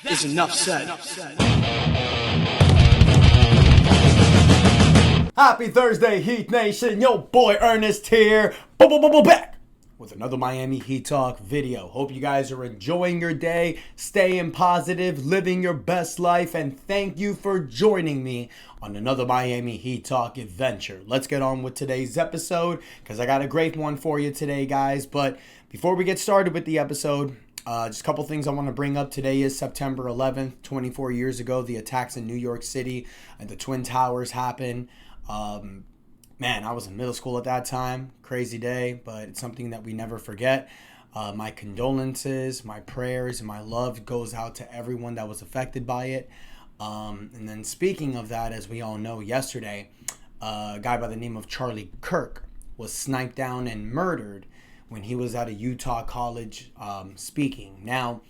is enough said. Happy Thursday, Heat Nation. Yo, boy Ernest here. Back with another Miami Heat Talk video. Hope you guys are enjoying your day, staying positive, living your best life, and thank you for joining me on another Miami Heat Talk adventure. Let's get on with today's episode because I got a great one for you today, guys. But before we get started with the episode, just a couple things I want to bring up. Today is September 11th, 24 years ago. The attacks in New York City and the Twin Towers happened. Man, I was in middle school at that time. Crazy day, but it's something that we never forget. My condolences, my prayers, and my love goes out to everyone that was affected by it. And then speaking of that, as we all know, yesterday, a guy by the name of Charlie Kirk was sniped down and murdered when he was at a Utah college speaking. Now,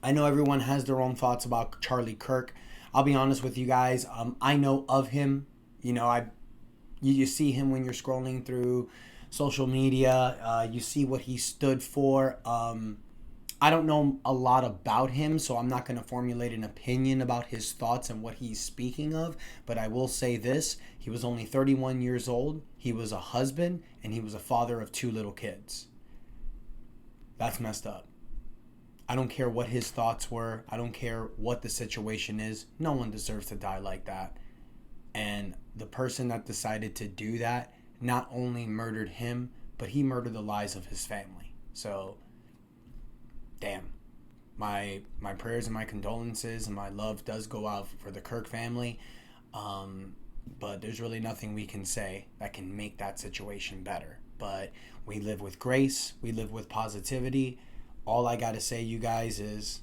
I know everyone has their own thoughts about Charlie Kirk. I'll be honest with you guys. I know of him. You know, you see him when you're scrolling through social media. You see what he stood for. I don't know a lot about him, so I'm not going to formulate an opinion about his thoughts and what he's speaking of. But I will say this. He was only 31 years old. He was a husband, and he was a father of 2 little kids. That's messed up. I don't care what his thoughts were. I don't care what the situation is. No one deserves to die like that. And the person that decided to do that not only murdered him, but he murdered the lives of his family. So, damn. My prayers and my condolences and my love does go out for the Kirk family. But there's really nothing we can say that can make that situation better. But we live with grace. We live with positivity. All I got to say, you guys, is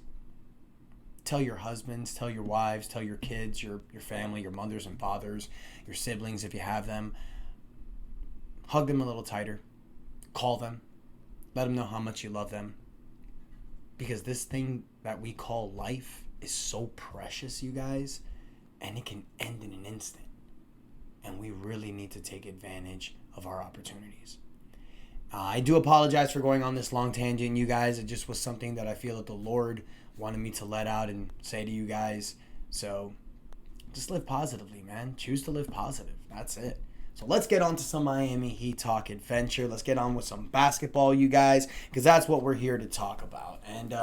tell your husbands, tell your wives, tell your kids, your family, your mothers and fathers, your siblings if you have them. Hug them a little tighter. Call them. Let them know how much you love them. Because this thing that we call life is so precious, you guys, and it can end in an instant. And we really need to take advantage of our opportunities. I do apologize for going on this long tangent, you guys. It just was something that I feel that the Lord wanted me to let out and say to you guys. So just live positively, man. Choose to live positive. That's it. So let's get on to some Miami Heat Talk adventure. Let's get on with some basketball, you guys, because that's what we're here to talk about. And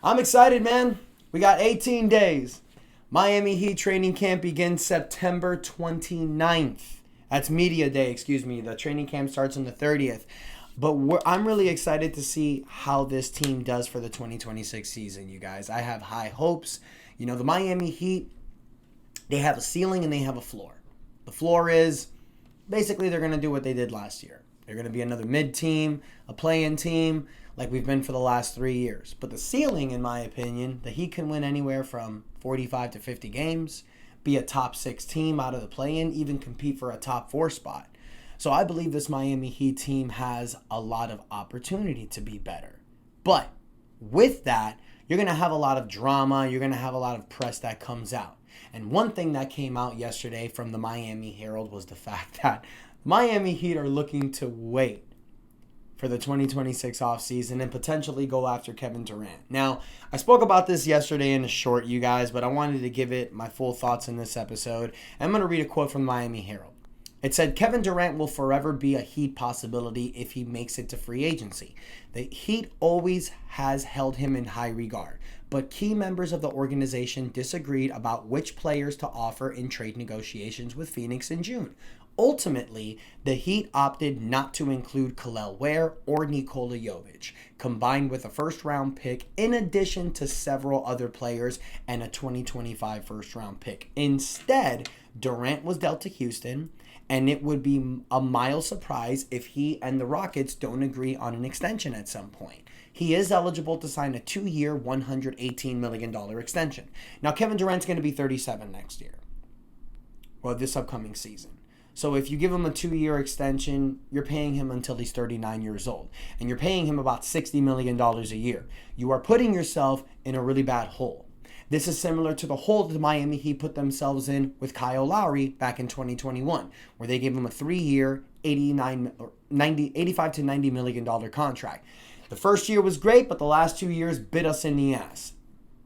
I'm excited, man. We got 18 days. Miami Heat training camp begins September 29th. That's media day, excuse me. The training camp starts on the 30th. But I'm really excited to see how this team does for the 2026 season, you guys. I have high hopes. You know, the Miami Heat, they have a ceiling and they have a floor. The floor is basically they're going to do what they did last year. They're going to be another mid-team, a play-in team, like we've been for the last 3 years. But the ceiling, in my opinion, the Heat can win anywhere from 45 to 50 games, be a top 6 team out of the play-in, even compete for a top 4 spot. So I believe this Miami Heat team has a lot of opportunity to be better. But with that, you're going to have a lot of drama. You're going to have a lot of press that comes out. And one thing that came out yesterday from the Miami Herald was the fact that Miami Heat are looking to wait for the 2026 offseason and potentially go after Kevin Durant. Now, I spoke about this yesterday in a short, you guys, but I wanted to give it my full thoughts in this episode. I'm going to read a quote from the Miami Herald. It said, Kevin Durant will forever be a Heat possibility if he makes it to free agency. The Heat always has held him in high regard, but key members of the organization disagreed about which players to offer in trade negotiations with Phoenix in June. Ultimately, the Heat opted not to include Kel'el Ware or Nikola Jovic, combined with a first-round pick in addition to several other players and a 2025 first-round pick. Instead, Durant was dealt to Houston, and it would be a mild surprise if he and the Rockets don't agree on an extension at some point. He is eligible to sign a 2-year, $118 million extension. Now, Kevin Durant's going to be 37 next year, or this upcoming season. So if you give him a 2-year extension, you're paying him until he's 39 years old. And you're paying him about $60 million a year. You are putting yourself in a really bad hole. This is similar to the hole that the Miami Heat put themselves in with Kyle Lowry back in 2021, where they gave him a 3-year, $85 to $90 million contract. The first year was great, but the last 2 years bit us in the ass.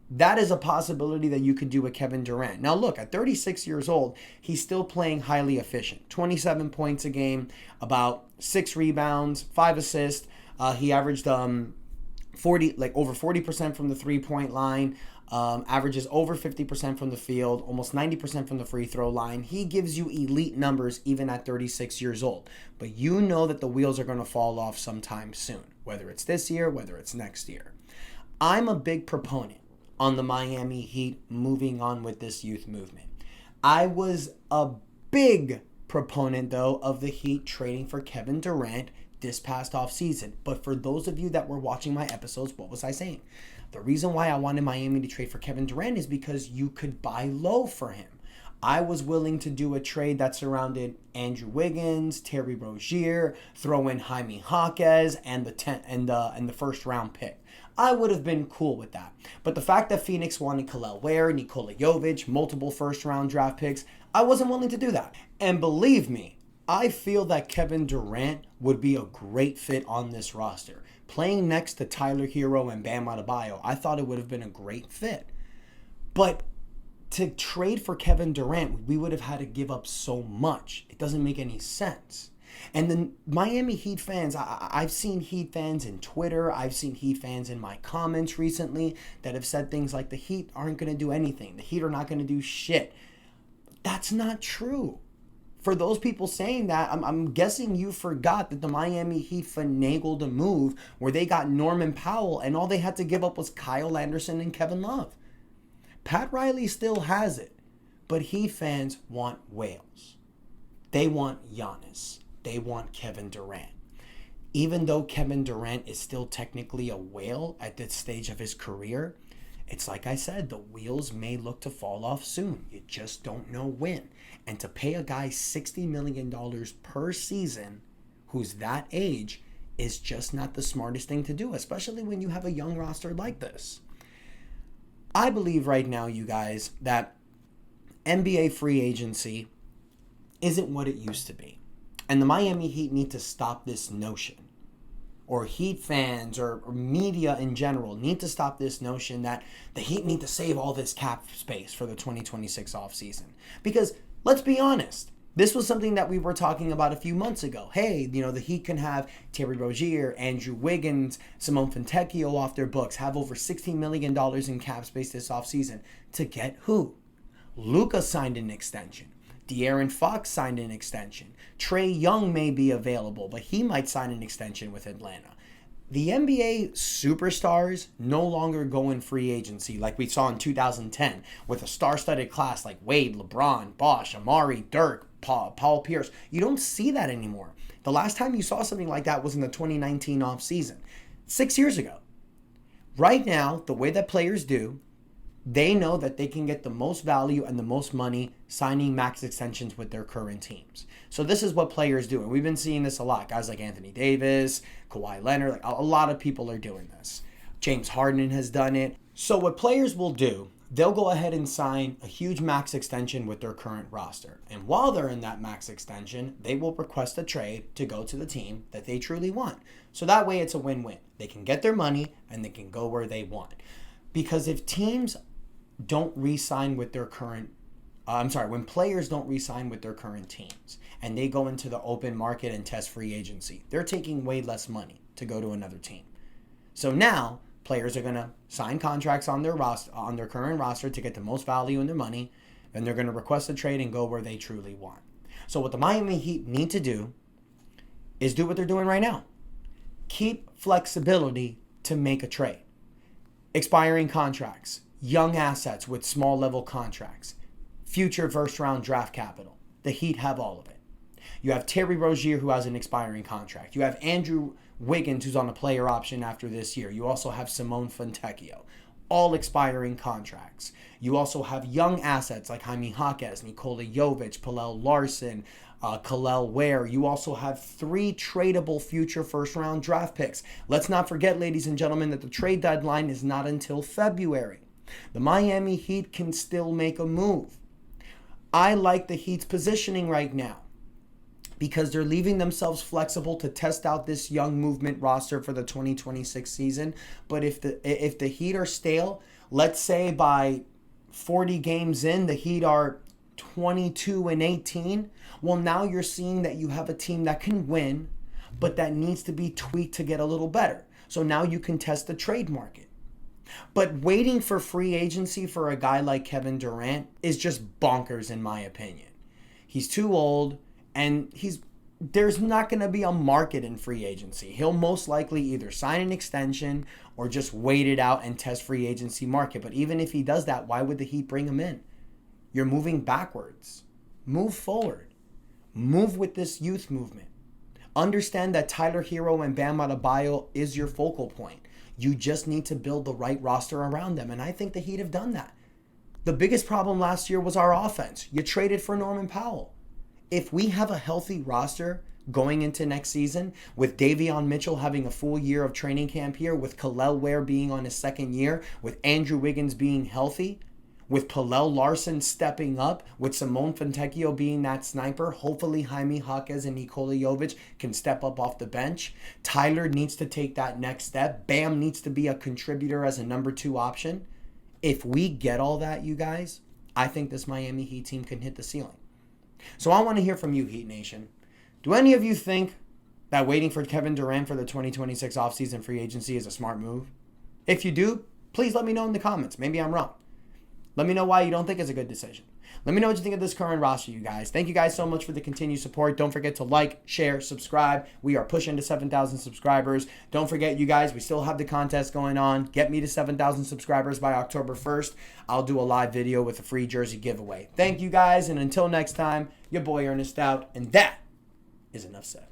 That is a possibility that you could do with Kevin Durant. Now, look, at 36 years old, he's still playing highly efficient. 27 points a game, about 6 rebounds, 5 assists. He averaged over 40% from the 3-point line. Averages over 50% from the field, almost 90% from the free throw line. He gives you elite numbers even at 36 years old. But you know that the wheels are going to fall off sometime soon, whether it's this year, whether it's next year. I'm a big proponent on the Miami Heat moving on with this youth movement. I was a big proponent, though, of the Heat trading for Kevin Durant this past offseason. But for those of you that were watching my episodes, what was I saying? The reason why I wanted Miami to trade for Kevin Durant is because you could buy low for him. I was willing to do a trade that surrounded Andrew Wiggins, Terry Rozier, throw in Jaime Jaquez, and the first round pick. I would have been cool with that. But the fact that Phoenix wanted Kel'el Ware, Nikola Jovic, multiple first round draft picks, I wasn't willing to do that. And believe me, I feel that Kevin Durant would be a great fit on this roster. Playing next to Tyler Hero and Bam Adebayo, I thought it would have been a great fit. But to trade for Kevin Durant, we would have had to give up so much. It doesn't make any sense. And the Miami Heat fans, I've seen Heat fans in Twitter, I've seen Heat fans in my comments recently that have said things like the Heat aren't going to do anything. The Heat are not going to do shit. That's not true. For those people saying that, I'm guessing you forgot that the Miami Heat finagled a move where they got Norman Powell and all they had to give up was Kyle Anderson and Kevin Love. Pat Riley still has it, but Heat fans want whales. They want Giannis. They want Kevin Durant. Even though Kevin Durant is still technically a whale at this stage of his career, it's like I said, the wheels may look to fall off soon. You just don't know when. And to pay a guy $60 million per season who's that age is just not the smartest thing to do, especially when you have a young roster like this. I believe right now, you guys, that NBA free agency isn't what it used to be. And the Miami Heat need to stop this notion. Or Heat fans or media in general need to stop this notion that the Heat need to save all this cap space for the 2026 offseason. Because let's be honest, this was something that we were talking about a few months ago. Hey, the Heat can have Terry Rozier, Andrew Wiggins, Simone Fontecchio off their books, have over $16 million in cap space this offseason. To get who? Luka signed an extension. De'Aaron Fox signed an extension. Trae Young may be available, but he might sign an extension with Atlanta. The NBA superstars no longer go in free agency like we saw in 2010 with a star-studded class like Wade, LeBron, Bosh, Amari, Dirk, Paul Pierce. You don't see that anymore. The last time you saw something like that was in the 2019 offseason, 6 years ago. Right now, the way that players do, they know that they can get the most value and the most money signing max extensions with their current teams. So this is what players do. And we've been seeing this a lot. Guys like Anthony Davis, Kawhi Leonard, a lot of people are doing this. James Harden has done it. So what players will do, they'll go ahead and sign a huge max extension with their current roster. And while they're in that max extension, they will request a trade to go to the team that they truly want. So that way it's a win-win. They can get their money and they can go where they want. Because if teams don't re-sign with their current, when players don't re-sign with their current teams and they go into the open market and test free agency, they're taking way less money to go to another team. So now players are going to sign contracts on their roster, on their current roster to get the most value in their money, and they're going to request a trade and go where they truly want. So what the Miami Heat need to do is do what they're doing right now. Keep flexibility to make a trade. Expiring contracts, young assets with small level contracts, future first round draft capital. The Heat have all of it. You have Terry Rozier, who has an expiring contract. You have Andrew Wiggins, who's on a player option after this year. You also have Simone Fontecchio, all expiring contracts. You also have young assets like Jaime Jaquez, Nikola Jovic, Paolo Larson, Kel'el Ware. You also have 3 tradable future first-round draft picks. Let's not forget, ladies and gentlemen, that the trade deadline is not until February. The Miami Heat can still make a move. I like the Heat's positioning right now. because they're leaving themselves flexible to test out this young movement roster for the 2026 season. But if the Heat are stale, let's say by 40 games in, the Heat are 22-18, well, now you're seeing that you have a team that can win, but that needs to be tweaked to get a little better. So now you can test the trade market. But waiting for free agency for a guy like Kevin Durant is just bonkers in my opinion. He's too old, and there's not going to be a market in free agency. He'll most likely either sign an extension or just wait it out and test free agency market. But even if he does that, why would the Heat bring him in? You're moving backwards. Move forward. Move with this youth movement. Understand that Tyler Hero and Bam Adebayo is your focal point. You just need to build the right roster around them, and I think the Heat have done that. The biggest problem last year was our offense. You traded for Norman Powell. If we have a healthy roster going into next season, with Davion Mitchell having a full year of training camp here, with Khalil Ware being on his second year, with Andrew Wiggins being healthy, with Pallel Larson stepping up, with Simone Fontecchio being that sniper, hopefully Jaime Jaquez and Nikola Jovic can step up off the bench. Tyler needs to take that next step. Bam needs to be a contributor as a number 2 option. If we get all that, you guys, I think this Miami Heat team can hit the ceiling. So I want to hear from you, Heat Nation. Do any of you think that waiting for Kevin Durant for the 2026 offseason free agency is a smart move? If you do, please let me know in the comments. Maybe I'm wrong. Let me know why you don't think it's a good decision. Let me know what you think of this current roster, you guys. Thank you guys so much for the continued support. Don't forget to like, share, subscribe. We are pushing to 7,000 subscribers. Don't forget, you guys, we still have the contest going on. Get me to 7,000 subscribers by October 1st. I'll do a live video with a free jersey giveaway. Thank you guys, and until next time, your boy Ernest out, and that is enough said.